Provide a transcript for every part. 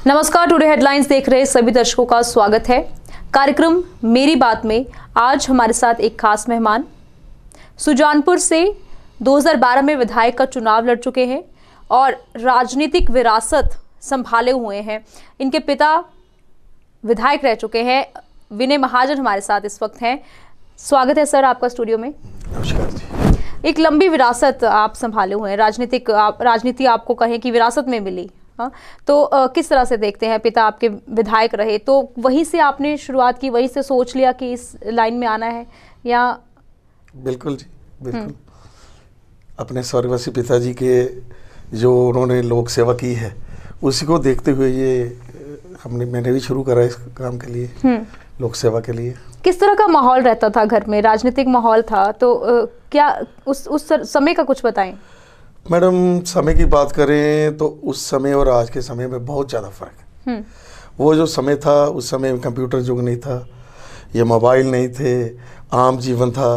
नमस्कार, today headlines देख रहे सभी दर्शकों का स्वागत है। कार्यक्रम मेरी बात में आज हमारे साथ एक खास मेहमान सुजानपुर से 2012 में विधायक का चुनाव लड़ चुके हैं और राजनीतिक विरासत संभाले हुए हैं। इनके पिता विधायक रह चुके हैं। विनय महाजन हमारे साथ इस वक्त हैं। स्वागत है सर आपका स्टूडियो में। नमस्कार जी। एक लंबी विरासत आप संभाले हुए हैं, राजनीति आपको कहें कि विरासत में मिली। हाँ, तो किस तरह से देखते हैं? पिता आपके विधायक रहे तो वहीं से आपने शुरुआत की, वहीं से सोच लिया कि इस लाइन में आना है या? बिल्कुल जी, बिल्कुल। अपने स्वर्गवासी पिताजी के जो उन्होंने लोक सेवा की है उसी को देखते हुए ये मैंने भी शुरू करा इस काम के लिए, लोक सेवा के लिए। किस तरह का माहौल रहता था घर में? राजनीतिक माहौल था तो क्या उस समय का कुछ बताएं। मैडम, समय की बात करें तो उस समय और आज के समय में बहुत ज़्यादा फर्क है। वो जो समय था उस समय कंप्यूटर युग नहीं था, ये मोबाइल नहीं थे, आम जीवन था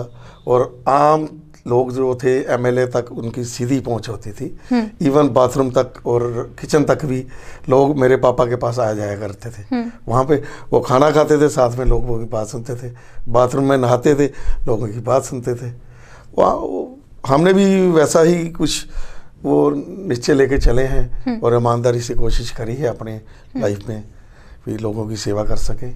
और आम लोग जो थे एमएलए तक उनकी सीधी पहुंच होती थी। इवन बाथरूम तक और किचन तक भी लोग मेरे पापा के पास आ जाया करते थे। वहाँ पे वो खाना खाते थे, साथ में लोगों की बात सुनते थे। बाथरूम में नहाते थे, लोगों की बात सुनते थे। वहाँ हमने भी वैसा ही कुछ वो निश्चय लेके चले हैं और ईमानदारी से कोशिश करी है अपने लाइफ में भी लोगों की सेवा कर सके।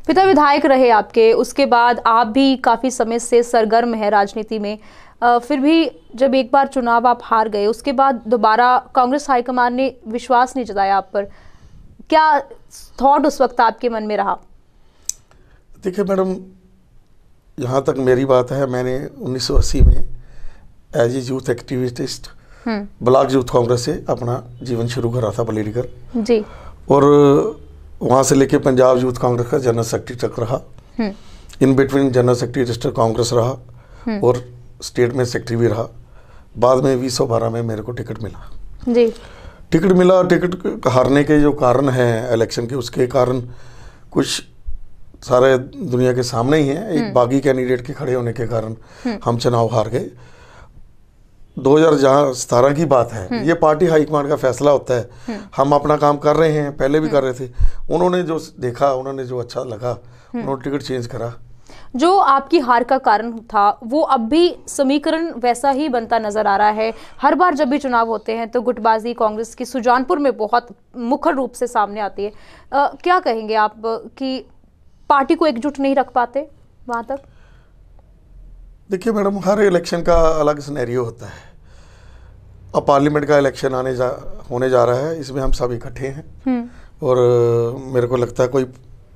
पिता विधायक रहे आपके, उसके बाद आप भी काफ़ी समय से सरगर्म है राजनीति में। फिर भी जब एक बार चुनाव आप हार गए, उसके बाद दोबारा कांग्रेस हाईकमान ने विश्वास नहीं जताया आप पर। क्या थॉट उस वक्त आपके मन में रहा? देखिए मैडम, यहाँ तक मेरी बात है, मैंने 1980 में as a youth activist block youth Congress से अपना जीवन शुरू करा था पॉलिटिकल जी, और वहाँ से लेके पंजाब यूथ कांग्रेस का जनरल सेक्रेटरी तक रहा। In between general secretary Congress रहा और स्टेट में सेक्रेटरी भी रहा। बाद में 2012 में मेरे को टिकट मिला जी। टिकट हारने के जो कारण हैं इलेक्शन के, उसके कारण कुछ सारे दुनिया के सामने ही हैं। एक बागी कैंडिडेट के खड़े होने के कारण हम चुनाव हार गए। 2017 की बात है, ये पार्टी हाईकमांड का फैसला होता है। हम अपना काम कर रहे हैं, पहले भी कर रहे थे। उन्होंने जो देखा, उन्होंने जो अच्छा लगा, उन्होंने टिकट चेंज करा। जो आपकी हार का कारण था वो अब भी समीकरण वैसा ही बनता नजर आ रहा है। हर बार जब भी चुनाव होते हैं तो गुटबाजी कांग्रेस की सुजानपुर में बहुत मुखर रूप से सामने आती है। क्या कहेंगे आप कि पार्टी को एकजुट नहीं रख पाते वहां तक? देखिए मैडम, हर इलेक्शन का अलग सिनेरियो होता है। अब पार्लियामेंट का इलेक्शन होने जा रहा है, इसमें हम सब इकट्ठे हैं और मेरे को लगता है कोई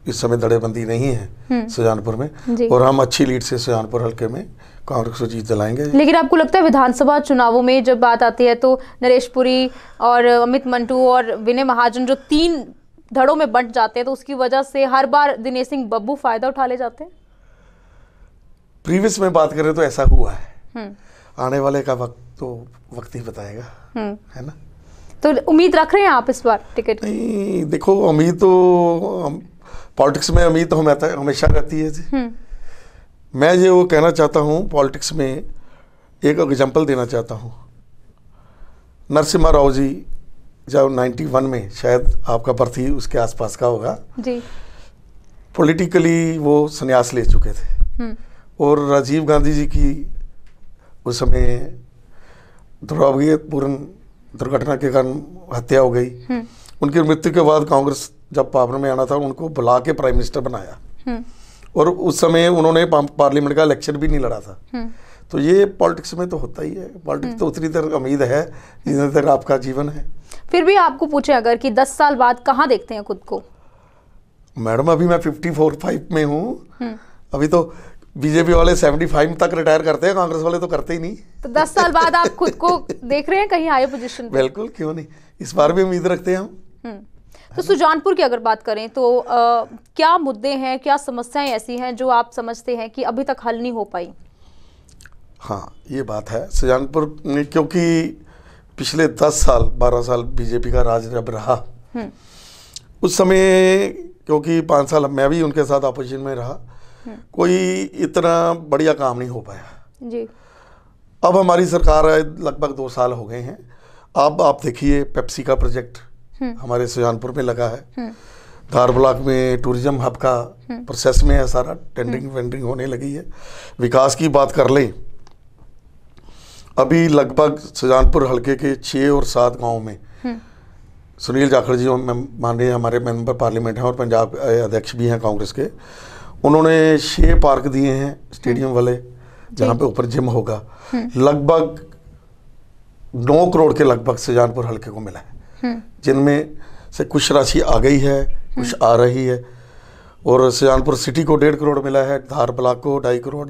इस समय दड़ेबंदी नहीं है सुजानपुर में और हम अच्छी लीड से सुजानपुर हल्के में कांग्रेस को जीत दिलाएंगे। लेकिन आपको लगता है विधानसभा चुनावों में जब बात आती है तो नरेश पुरी और अमित मंटू और विनय महाजन जो 3 धड़ों में बंट जाते हैं तो उसकी वजह से हर बार दिनेश सिंह बब्बू फायदा उठा ले जाते हैं? प्रीवियस में बात करें तो ऐसा हुआ है। आने वाले का वक्त ही बताएगा, है ना? तो उम्मीद रख रहे हैं आप इस बार टिकट? नहीं, देखो उम्मीद तो पॉलिटिक्स में उम्मीद तो हमेशा रहती है जी। मैं ये वो कहना चाहता हूँ, पॉलिटिक्स में एक एग्जांपल देना चाहता हूँ। नरसिम्हा राव जी जब 91 में, शायद आपका बर्थ ही उसके आसपास का होगा जी, पॉलिटिकली वो संन्यास ले चुके थे और राजीव गांधी जी की उस समय दुर्भाग्यपूर्ण दुर्घटना के कारण हत्या हो गई। उनकी मृत्यु के बाद कांग्रेस जब पावर में आना था, उनको बुला के प्राइम मिनिस्टर बनाया और उस समय उन्होंने पार्लियामेंट का इलेक्शन भी नहीं लड़ा था। तो ये पॉलिटिक्स में तो होता ही है। पॉलिटिक्स तो उतनी देर उम्मीद है जितनी देर आपका जीवन है। फिर भी आपको पूछे अगर कि 10 साल बाद कहाँ देखते हैं खुद को? मैडम, अभी मैं 54-5 में हूँ। अभी तो बीजेपी वाले 75 तक रिटायर करते हैं, कांग्रेस वाले तो करते ही नहीं। तो 10 साल बाद आप खुद को देख रहे हैं कहीं हाई पोजीशन पे? बिल्कुल, क्यों नहीं, इस बार भी उम्मीद रखते हैं हम। तो सुजानपुर की अगर बात करें तो क्या मुद्दे हैं, क्या समस्याएं ऐसी हैं जो आप समझते हैं कि अभी तक हल नहीं हो पाई? हाँ, ये बात है सुजानपुर में, क्योंकि पिछले 10 साल 12 साल बीजेपी का राज जब रहा, उस समय क्योंकि 5 साल मैं भी उनके साथ अपोजिशन में रहा, कोई इतना बढ़िया काम नहीं हो पाया जी। अब हमारी सरकार है, लगभग 2 साल हो गए हैं। अब आप देखिए पेप्सी का प्रोजेक्ट हमारे सुजानपुर में लगा है। धार ब्लॉक में टूरिज्म हब का प्रोसेस में है, सारा टेंडरिंग वेंडरिंग होने लगी है। विकास की बात कर लें, अभी लगभग सुजानपुर हल्के के 6 और 7 गांव में सुनील जाखड़ जी माननीय हमारे मेंबर पार्लियामेंट हैं और पंजाब अध्यक्ष भी हैं कांग्रेस के, उन्होंने 6 पार्क दिए हैं स्टेडियम वाले, जहाँ पे ऊपर जिम होगा। लगभग 9 करोड़ के लगभग सुजानपुर हल्के को मिला है, जिनमें से कुछ राशि आ गई है, कुछ आ रही है। और सुजानपुर सिटी को 1.5 करोड़ मिला है, धार ब्लॉक को 2.5 करोड़,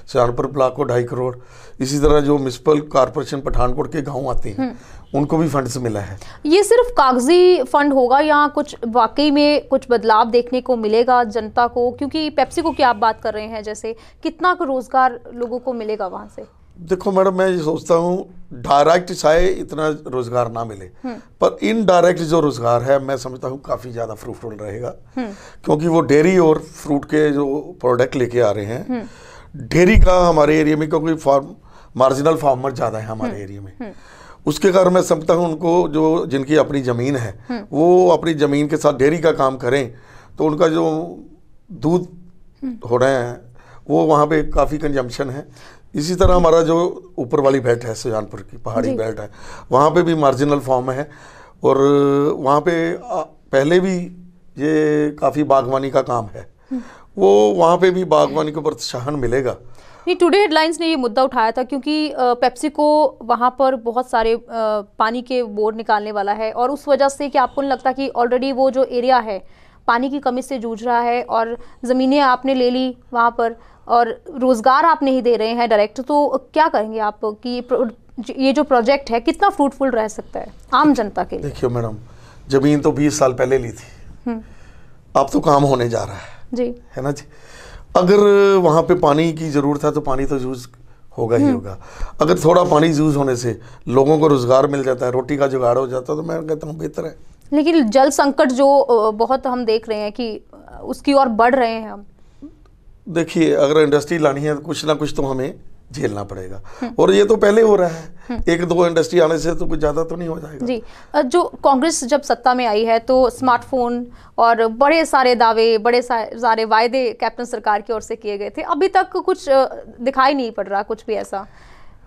सुजानपुर ब्लॉक को 2.5 करोड़। इसी तरह जो म्यूनसिपल कॉर्पोरेशन पठानकोट के गांव आते हैं उनको भी फंड्स मिला है। ये सिर्फ कागजी फंड होगा या कुछ वाकई में कुछ बदलाव देखने को मिलेगा जनता को? क्योंकि पेप्सिको की आप बात कर रहे हैं, जैसे कितना रोजगार लोगों को मिलेगा वहां से? देखो मैडम, मैं ये सोचता हूँ डायरेक्ट चाहे इतना रोजगार ना मिले, पर इनडायरेक्ट जो रोजगार है मैं समझता हूँ काफी ज्यादा फ्रूटफुल रहेगा। क्योंकि वो डेयरी और फ्रूट के जो प्रोडक्ट लेके आ रहे हैं, डेयरी का हमारे एरिया में, क्योंकि मार्जिनल फार्मर ज्यादा है हमारे एरिया में, उसके कारण मैं समझता हूँ उनको जो जिनकी अपनी ज़मीन है वो अपनी ज़मीन के साथ डेयरी का काम करें, तो उनका जो दूध हो रहे हैं वो वहाँ पे काफ़ी कंजम्पशन है। इसी तरह हमारा जो ऊपर वाली बेल्ट है, सुजानपुर की पहाड़ी बेल्ट है, वहाँ पे भी मार्जिनल फार्म है और वहाँ पे पहले भी ये काफ़ी बागवानी का काम है, वो वहाँ पे भी बागवानी को प्रोत्साहन मिलेगा। नहीं, टुडे हेडलाइंस ने ये मुद्दा उठाया था क्योंकि पेप्सिको वहाँ पर बहुत सारे पानी के बोर निकालने वाला है और उस वजह से कि आपको नहीं लगता कि ऑलरेडी वो जो एरिया है पानी की कमी से जूझ रहा है और ज़मीनें आपने ले ली वहाँ पर और रोज़गार आप नहीं दे रहे हैं डायरेक्ट, तो क्या करेंगे आप कि ये जो प्रोजेक्ट है कितना फ्रूटफुल रह सकता है आम जनता के लिए? देखियो मैडम, ज़मीन तो 20 साल पहले ली थी, अब तो काम होने जा रहा है जी, है ना जी। अगर वहाँ पे पानी की ज़रूरत है तो पानी तो यूज़ होगा ही होगा। अगर थोड़ा पानी यूज़ होने से लोगों को रोज़गार मिल जाता है, रोटी का जुगाड़ हो जाता है, तो मैं कहता हूँ बेहतर है। लेकिन जल संकट जो बहुत हम देख रहे हैं कि उसकी ओर बढ़ रहे हैं हम। देखिए, अगर इंडस्ट्री लानी है तो कुछ ना कुछ तो हमें झेलना पड़ेगा और ये तो पहले हो रहा है। 1-2 इंडस्ट्री आने से तो कुछ ज़्यादा तो नहीं हो जाएगा जी। जो कांग्रेस जब सत्ता में आई है तो स्मार्टफोन और बड़े सारे दावे, बड़े सारे वायदे कैप्टन सरकार की ओर से किए गए थे, अभी तक कुछ दिखाई नहीं पड़ रहा कुछ भी ऐसा।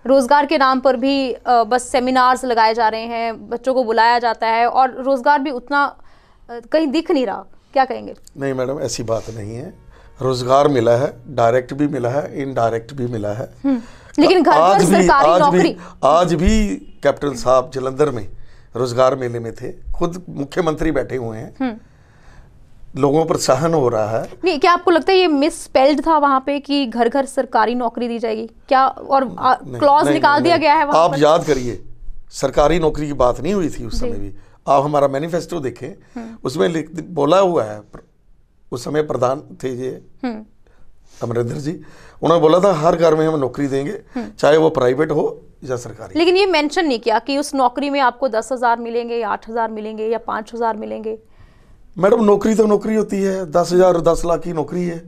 रोजगार के नाम पर भी बस सेमिनार्स लगाए जा रहे हैं, बच्चों को बुलाया जाता है और रोजगार भी उतना कहीं दिख नहीं रहा। क्या कहेंगे? नहीं मैडम, ऐसी बात नहीं है, रोजगार मिला है, डायरेक्ट भी मिला है, इनडायरेक्ट भी मिला है। लेकिन घर पर सरकारी नौकरी आज भी कैप्टन साहब जलंधर में रोजगार मेले में थे, खुद मुख्यमंत्री बैठे हुए हैं, लोगों पर सहन हो रहा है। नहीं, क्या आपको लगता है ये मिस स्पेल्ड था वहां पे कि घर घर सरकारी नौकरी दी जाएगी क्या, और क्लॉज निकाल दिया गया है? आप याद करिए, सरकारी नौकरी की बात नहीं हुई थी उस समय भी। आप हमारा मैनिफेस्टो देखें, उसमें बोला हुआ है, उस समय प्रधान थे ये अमरिंदर जी, उन्होंने बोला था हर घर में हम नौकरी देंगे, चाहे वो प्राइवेट हो या सरकारी। लेकिन ये मेंशन नहीं किया कि उस नौकरी में आपको 10,000 मिलेंगे या 8,000 मिलेंगे या 5,000 मिलेंगे। मैडम, नौकरी तो नौकरी होती है, 10,000 10 लाख की नौकरी है,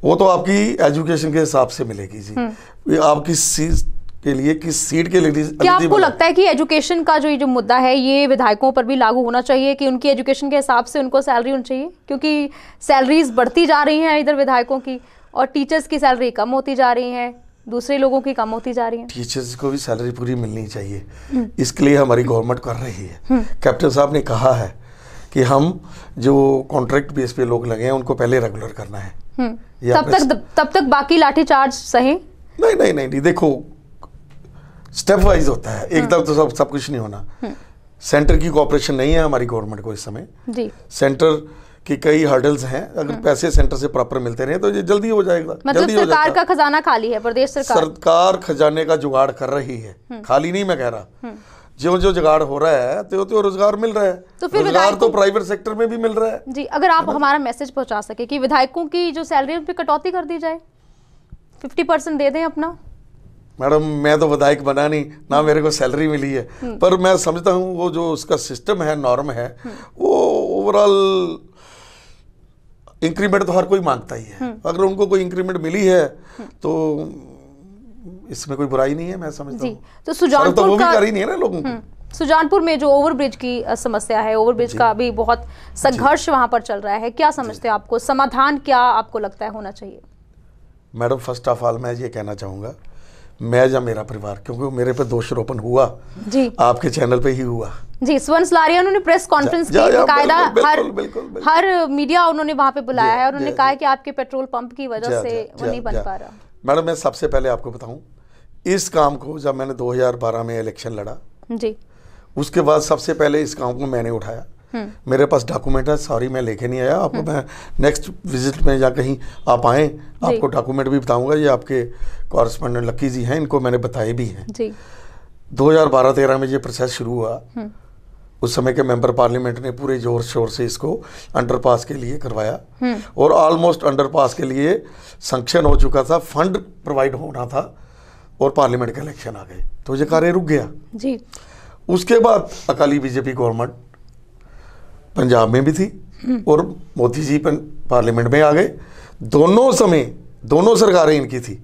वो तो आपकी एजुकेशन के हिसाब से मिलेगी जी। आप किस चीज के लिए, किस सीट के लिए। क्या आपको लगता है कि एजुकेशन का जो मुद्दा है ये विधायकों पर भी लागू होना चाहिए कि उनकी एजुकेशन के हिसाब से उनको सैलरी होनी चाहिए? क्योंकि सैलरीज बढ़ती जा रही हैं इधर विधायकों की और टीचर्स की सैलरी कम होती जा रही है, दूसरे लोगों की कम होती जा रही है। टीचर्स को भी सैलरी पूरी मिलनी चाहिए, इसके लिए हमारी गवर्नमेंट कर रही है। कैप्टन साहब ने कहा है कि हम जो कॉन्ट्रैक्ट बेस पे लोग लगे हैं उनको पहले रेगुलर करना है। तब तक बाकी लाठी चार्ज सही? नहीं, देखो स्टेप वाइज होता है, एकदम तो सब कुछ नहीं होना। सेंटर की कोऑपरेशन नहीं है हमारी गवर्नमेंट को इस समय जी। सेंटर की कई हर्डल्स हैं, अगर पैसे सेंटर से प्रॉपर मिलते रहे तो ये जल्दी हो जाएगा। मतलब सरकार का खजाना खाली है, प्रदेश सरकार खजाने का जुगाड़ कर रही है, खाली नहीं मैं कह रहा। जो जुगाड़ हो रहा है तो रोजगार मिल रहा है, तो फिर रोजगार तो प्राइवेट सेक्टर में भी मिल रहा है जी। अगर आप हमारा मैसेज पहुंचा सके कि विधायकों की जो सैलरी उन पे कटौती कर दी जाए, 50% दे दें अपना। मैडम, मैं तो विधायक बना नहीं ना, मेरे को सैलरी मिली है, पर मैं समझता हूँ वो जो उसका सिस्टम है, नॉर्म है, वो ओवरऑल इंक्रीमेंट तो हर कोई मांगता ही है। अगर उनको कोई इंक्रीमेंट मिली है तो इसमें कोई बुराई नहीं है, मैं समझता हूँ। तो सुजानपुर तो वो भी कर ही नहीं है ना लोगों को। सुजानपुर में जो ओवरब्रिज की समस्या है, ओवरब्रिज का भी बहुत संघर्ष वहां पर चल रहा है, क्या समझते हैं आपको समाधान क्या आपको लगता है होना चाहिए? मैडम फर्स्ट ऑफ ऑल मैं ये कहना चाहूँगा, मैं या मेरा परिवार, क्योंकि मेरे पे दोषारोपण हुआ जी आपके चैनल पे ही हुआ जी। स्वर्ण सलारिया उन्होंने प्रेस कॉन्फ्रेंस की, बाकायदा हर मीडिया उन्होंने वहां पे बुलाया है और उन्होंने कहा कि आपके पेट्रोल पंप की वजह से वो नहीं बन पा रहा। मैडम मैं सबसे पहले आपको बताऊं, इस काम को जब मैंने 2012 में इलेक्शन लड़ा जी, उसके बाद सबसे पहले इस काम को मैंने उठाया। मेरे पास डॉक्यूमेंट है, सॉरी मैं लेके नहीं आया, आपको मैं नेक्स्ट विजिट में या कहीं आप आए आपको डॉक्यूमेंट भी बताऊंगा। ये आपके कॉरेस्पॉन्डेंट लक्की जी हैं, इनको मैंने बताए भी हैं जी। 2012-13 में ये प्रोसेस शुरू हुआ, उस समय के मेंबर पार्लियामेंट ने पूरे जोर शोर से इसको अंडरपास के लिए करवाया और ऑलमोस्ट अंडरपास के लिए सैंक्शन हो चुका था, फंड प्रोवाइड होना था और पार्लियामेंट के इलेक्शन आ गए तो ये कार्य रुक गया जी। उसके बाद अकाली बीजेपी गवर्नमेंट पंजाब में भी थी और मोदी जी पार्लियामेंट में आ गए। दोनों समय दोनों सरकारें इनकी थी।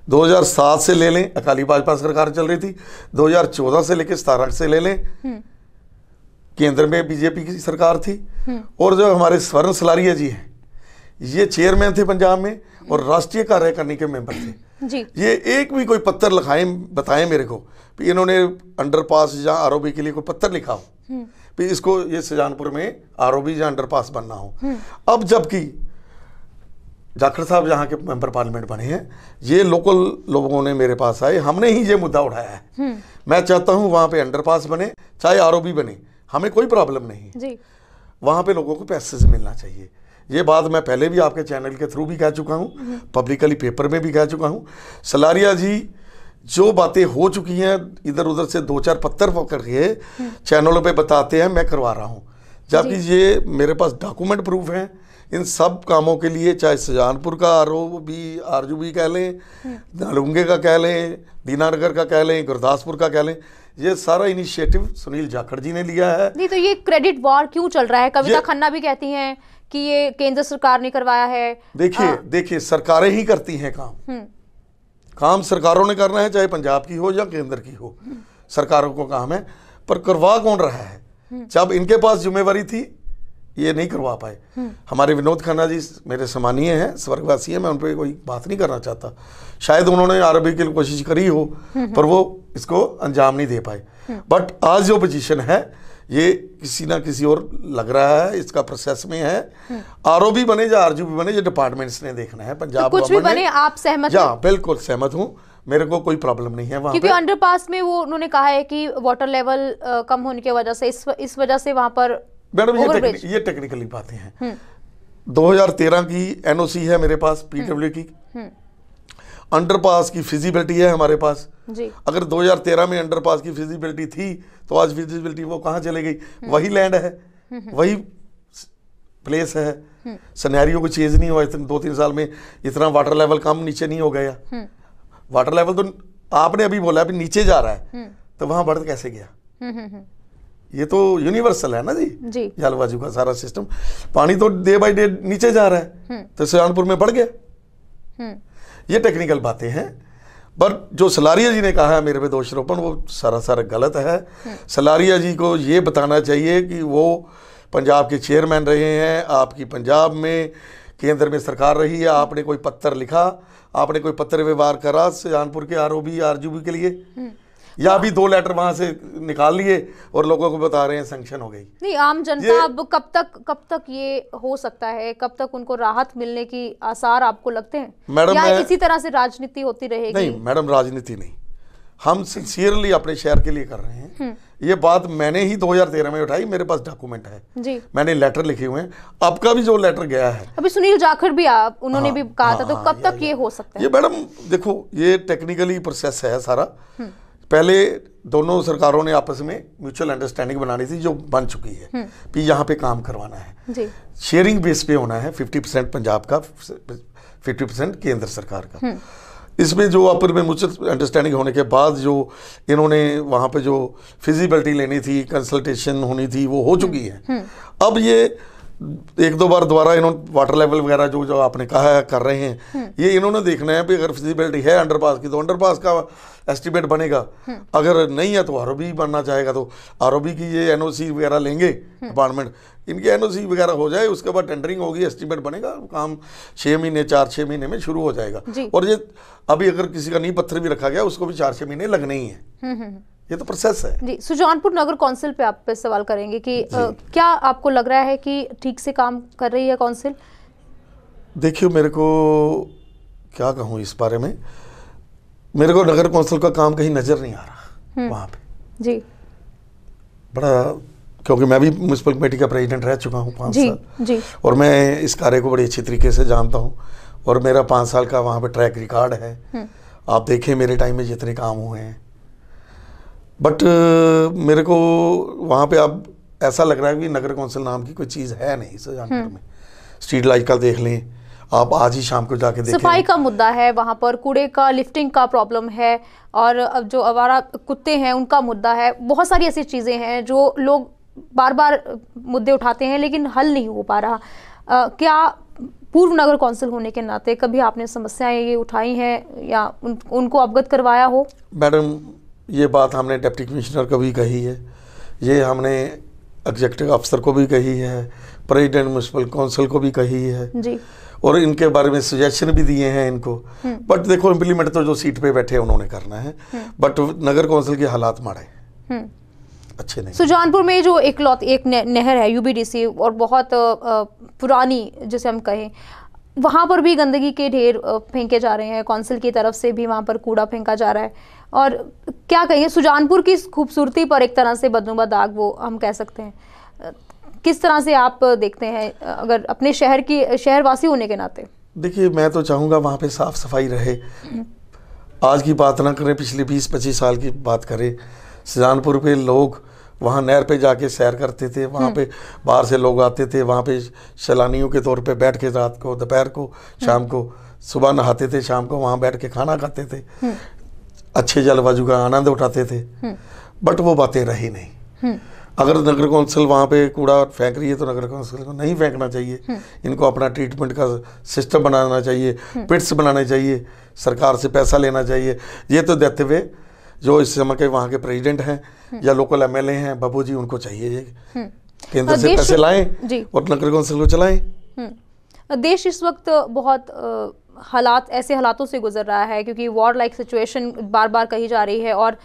2007 से ले लें अकाली भाजपा सरकार चल रही थी, 2014 से लेकर 17 से ले लें केंद्र में बीजेपी की सरकार थी। और जो हमारे स्वर्ण सलारिया जी हैं, ये चेयरमैन थे पंजाब में और राष्ट्रीय कार्यकारिणी के मेंबर थे जी। ये एक भी कोई पत्र लिखाएं बताएं मेरे को कि इन्होंने अंडरपास या आरओबी के लिए कोई पत्र लिखा हो कि इसको ये सुजानपुर में आरओबी या अंडरपास बनना हो। अब जबकि जाखड़ साहब यहाँ के मेंबर पार्लियामेंट बने हैं, ये लोकल लोगों ने मेरे पास आए, हमने ही ये मुद्दा उठाया है। मैं चाहता हूँ वहाँ पे अंडरपास बने चाहे आरओबी बने, हमें कोई प्रॉब्लम नहीं जी। वहाँ पे लोगों को पैसे से मिलना चाहिए। ये बात मैं पहले भी आपके चैनल के थ्रू भी कह चुका हूँ, पब्लिकली पेपर में भी कह चुका हूँ। सलारिया जी जो बातें हो चुकी हैं इधर उधर से 2-4 पत्थर पकड़ के चैनलों पे बताते हैं मैं करवा रहा हूँ, जबकि ये मेरे पास डॉक्यूमेंट प्रूफ हैं इन सब कामों के लिए, चाहे सुजानपुर का आरओबी आरजूबी कह लें, नालुंगे का कह लें, दीनानगर का कह लें, गुरदासपुर का कह लें, ये सारा इनिशिएटिव सुनील जाखड़ जी ने लिया है। नहीं तो ये क्रेडिट वॉर क्यों चल रहा है? कविता खन्ना भी कहती हैं कि ये केंद्र सरकार ने करवाया है। देखिए सरकारें ही करती हैं काम सरकारों ने करना है, चाहे पंजाब की हो या केंद्र की हो, सरकारों को काम है। पर करवा कौन रहा है? जब इनके पास जिम्मेवारी थी ये नहीं करवा पाए। हमारे विनोद खन्ना जी मेरे सम्मानीय हैं, स्वर्गवासी हैं, मैं उन पर कोई बात नहीं करना चाहता। शायद उन्होंने आरओबी की कोशिश करी हो पर वो इसको अंजाम नहीं दे पाए। बट आज जो पोजीशन है ये किसी ना किसी और लग रहा है, इसका प्रोसेस में है। आरओबी बने या आरजूबी बने, ये डिपार्टमेंट्स ने देखना है। पंजाब तो कुछ भी बने, आप सहमत हैं? बिल्कुल सहमत हूँ, मेरे को कोई प्रॉब्लम नहीं है वहाँ क्योंकि अंडरपास में वो उन्होंने कहा है कि वाटर लेवल कम होने की वजह से इस वजह से वहाँ पर मैडम ये टेक्निकली बातें हैं। 2013 की एनओसी है मेरे पास पीडब्ल्यू की, अंडरपास की फिजिबिलिटी है हमारे पास जी। अगर 2013 में अंडरपास की फिजिबिलिटी थी तो आज फिजिबिलिटी वो कहाँ चले गई? वही लैंड है, वही प्लेस है, सिनेरियो को चेंज नहीं हुआ। 2-3 साल में इतना वाटर लेवल कम नीचे नहीं हो गया। वाटर लेवल तो आपने अभी बोला अभी नीचे जा रहा है, तो वहां बढ़ कैसे गया? ये तो यूनिवर्सल है ना जी। जलवायु का सारा सिस्टम, पानी तो डे बाय डे नीचे जा रहा है, तो सुजानपुर में बढ़ गया। ये टेक्निकल बातें हैं। पर जो सलारिया जी ने कहा है मेरे पे दोषारोपण, वो सारा गलत है। सलारिया जी को ये बताना चाहिए कि वो पंजाब के चेयरमैन रहे हैं, आपकी पंजाब में केंद्र में सरकार रही है, आपने कोई पत्र लिखा, आपने कोई पत्र व्यवहार करा सुजानपुर के आरओबी आरजूबी के लिए, या अभी 2 लेटर वहां से निकाल लिए और लोगों को बता रहे हैं सैंक्शन हो गई? नहीं, आम जनता अब कब तक ये हो सकता है, कब तक उनको राहत मिलने की आसार आपको लगते हैं? मैडम या इसी तरह से राजनीति होती रहेगी? नहीं मैडम, राजनीति नहीं, हम सिंसियरली अपने शहर के लिए कर रहे हैं। ये बात मैंने ही 2013 में उठाई, मेरे पास डॉक्यूमेंट है जी। मैंने लेटर लिखे हुए हैं, आपका भी जो लेटर गया है अभी सुनील जाखड़ भी उन्होंने भी कहा था, तो कब तक ये हो सकता है? ये मैडम देखो, ये टेक्निकली प्रोसेस है सारा। पहले दोनों सरकारों ने आपस में म्यूचुअल अंडरस्टैंडिंग बनानी थी, जो बन चुकी है कि यहाँ पे काम करवाना है जी। शेयरिंग बेस पे होना है, 50% पंजाब का, 50% केंद्र सरकार का। इसमें जो आपस में म्यूचुअल अंडरस्टैंडिंग होने के बाद जो इन्होंने वहाँ पे जो फिजिबिलिटी लेनी थी, कंसल्टेशन होनी थी, वो हो चुकी है। अब ये एक दो बार दोबारा इन्होंने वाटर लेवल वगैरह जो जो आपने कहा है कर रहे हैं, ये इन्होंने देखना है भी अगर फिजिबिलिटी है अंडरपास की तो अंडरपास का एस्टिमेट बनेगा, अगर नहीं है तो आरओबी बनना चाहेगा तो आरओबी की ये एनओसी वगैरह लेंगे डिपार्टमेंट, इनकी एनओसी वगैरह हो जाए, उसके बाद टेंडरिंग होगी, एस्टिमेट बनेगा, काम 6 महीने 4-6 महीने में शुरू हो जाएगा। और ये अभी अगर किसी का नींव पत्थर भी रखा गया उसको भी 4-6 महीने लगने ही है। ये तो प्रोसेस है जी। सुजानपुर नगर कौंसिल पे आप पे सवाल करेंगे कि क्या आपको लग रहा है कि ठीक से काम कर रही है कौंसिल? देखिए, मेरे को क्या कहूँ इस बारे में, मेरे को नगर कौंसिल का काम कहीं नजर नहीं आ रहा वहाँ पे जी। बड़ा, क्योंकि मैं भी म्यूनसिपल कमेटी का प्रेसिडेंट रह चुका हूँ 5 साल जी। और मैं इस कार्य को बड़ी अच्छी तरीके से जानता हूँ और मेरा 5 साल का वहाँ पे ट्रैक रिकॉर्ड है। आप देखें मेरे टाइम में जितने काम हुए हैं, बट मेरे को वहाँ पे अब ऐसा लग रहा है कि नगर कौंसिल नाम की कोई चीज़ है नहीं सुजानपुर में। स्ट्रीट लाइट का देख लें आप, आज ही शाम को जाके देखें, सफाई का मुद्दा है वहाँ पर, कूड़े का लिफ्टिंग का प्रॉब्लम है, और अब जो आवारा कुत्ते हैं उनका मुद्दा है, बहुत सारी ऐसी चीज़ें हैं जो लोग बार बार मुद्दे उठाते हैं लेकिन हल नहीं हो पा रहा। क्या पूर्व नगर कौंसिल होने के नाते कभी आपने समस्याएं ये उठाई हैं या उनको अवगत करवाया हो? मैडम, ये बात हमने डिप्टी कमिश्नर को भी कही है, ये हमने एग्जीक्यूटिव अफसर को भी कही है, प्रेसिडेंट म्यूनसिपल काउंसिल को भी कही है जी, और इनके बारे में सजेशन भी दिए हैं इनको। बट देखो, इम्प्लीमेंट तो जो सीट पे बैठे उन्होंने करना है, बट नगर कौंसिल के हालात माड़े अच्छे नहीं। सुजानपुर में जो एक नहर है यूबीडीसी और बहुत पुरानी जिसे हम कहें, वहाँ पर भी गंदगी के ढेर फेंके जा रहे हैं, कौंसिल की तरफ से भी वहाँ पर कूड़ा फेंका जा रहा है, और क्या कहेंगे सुजानपुर की खूबसूरती पर एक तरह से बदनुमा दाग वो हम कह सकते हैं। किस तरह से आप देखते हैं अगर अपने शहरवासी होने के नाते? देखिए, मैं तो चाहूँगा वहाँ पे साफ सफाई रहे। आज की बात ना करें, पिछले 20-25 साल की बात करें, सुजानपुर पे लोग वहाँ नहर पे जाके सैर करते थे, वहाँ पे बाहर से लोग आते थे, वहाँ पे सैलानियों के तौर पे बैठ के रात को, दोपहर को, शाम को, सुबह नहाते थे, शाम को वहाँ बैठ के खाना खाते थे, अच्छे जलवायु का आनंद उठाते थे। बट वो बातें रही नहीं। अगर नगर कौंसिल वहाँ पे कूड़ा फेंक रही है तो नगर कौंसिल को नहीं फेंकना चाहिए, इनको अपना ट्रीटमेंट का सिस्टम बनाना चाहिए, पिट्स बनाने चाहिए, सरकार से पैसा लेना चाहिए। ये तो देते हुए जो इस समय के वहाँ के प्रेसिडेंट हैं या लोकल एमएलए हैं बाबू जी, उनको चाहिए ये केंद्र से पैसे लाएं और नगर कौंसिल को चलाएं। देश इस वक्त बहुत ऐसे हालातों से गुजर रहा है क्योंकि वॉर लाइक सिचुएशन बार बार कही जा रही है, और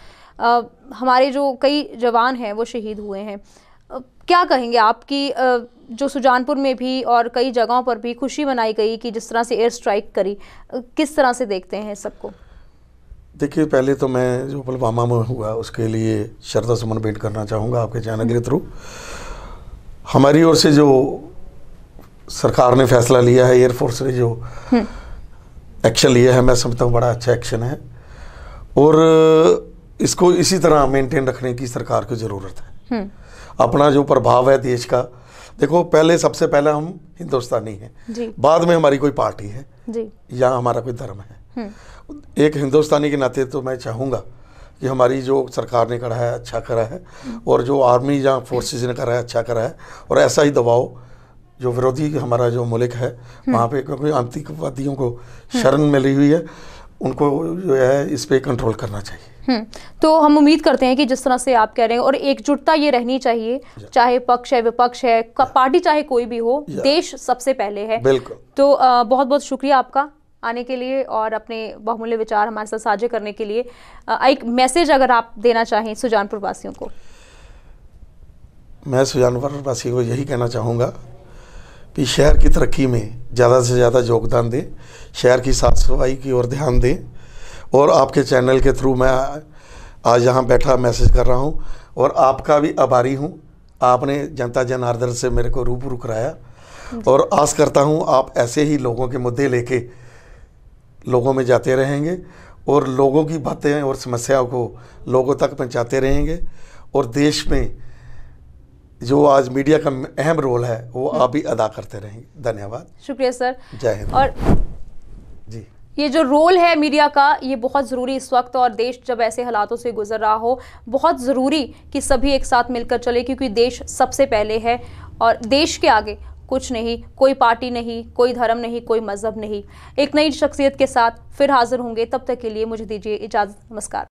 हमारे जो कई जवान हैं वो शहीद हुए हैं। क्या कहेंगे आपकी जो सुजानपुर में भी और कई जगहों पर भी खुशी मनाई गई कि जिस तरह से एयर स्ट्राइक करी, किस तरह से देखते हैं सबको? देखिए, पहले तो मैं जो पुलवामा में हुआ उसके लिए श्रद्धा सुमन भेंट करना चाहूँगा आपके चैनल के थ्रू। हमारी ओर से जो सरकार ने फैसला लिया है, एयरफोर्स ने जो एक्शन लिया है, मैं समझता हूँ बड़ा अच्छा एक्शन है, और इसको इसी तरह मेंटेन रखने की सरकार को ज़रूरत है। अपना जो प्रभाव है देश का, देखो पहले सबसे पहले हम हिंदुस्तानी हैं, बाद में हमारी कोई पार्टी है या हमारा कोई धर्म है। एक हिंदुस्तानी के नाते तो मैं चाहूँगा कि हमारी जो सरकार ने करा है अच्छा करा है, और जो आर्मी या फोर्सेस ने करा है अच्छा करा है, और ऐसा ही दबाव जो विरोधी हमारा जो मुल्क है वहाँ पे, क्योंकि आतंकवादियों को शरण मिली हुई है, उनको जो है इस पे कंट्रोल करना चाहिए। तो हम उम्मीद करते हैं कि जिस तरह से आप कह रहे हैं, और एकजुटता ये रहनी चाहिए, चाहे पक्ष है विपक्ष है, पार्टी चाहे कोई भी हो, देश सबसे पहले है। बिल्कुल। तो बहुत बहुत शुक्रिया आपका आने के लिए और अपने बहुमूल्य विचार हमारे साथ साझा करने के लिए। एक मैसेज अगर आप देना चाहें सुजानपुर वासियों को। मैं सुजानपुर वासियों को यही कहना चाहूँगा कि शहर की तरक्की में ज़्यादा से ज़्यादा योगदान दें, शहर की साफ सफाई की ओर ध्यान दें, और आपके चैनल के थ्रू मैं आज यहाँ बैठा मैसेज कर रहा हूँ, और आपका भी आभारी हूँ। आपने जनता जनार्दन से मेरे को रूबरू कराया, और आस करता हूँ आप ऐसे ही लोगों के मुद्दे लेके लोगों में जाते रहेंगे, और लोगों की बातें और समस्याओं को लोगों तक पहुँचाते रहेंगे, और देश में जो आज मीडिया का अहम रोल है वो आप भी अदा करते रहेंगे। धन्यवाद। शुक्रिया सर। जय हिंद। और जी, ये जो रोल है मीडिया का, ये बहुत ज़रूरी इस वक्त, और देश जब ऐसे हालातों से गुजर रहा हो, बहुत ज़रूरी कि सभी एक साथ मिलकर चले, क्योंकि देश सबसे पहले है और देश के आगे कुछ नहीं, कोई पार्टी नहीं, कोई धर्म नहीं, कोई मजहब नहीं। एक नई शख्सियत के साथ फिर हाजिर होंगे, तब तक के लिए मुझे दीजिए इजाजत। नमस्कार।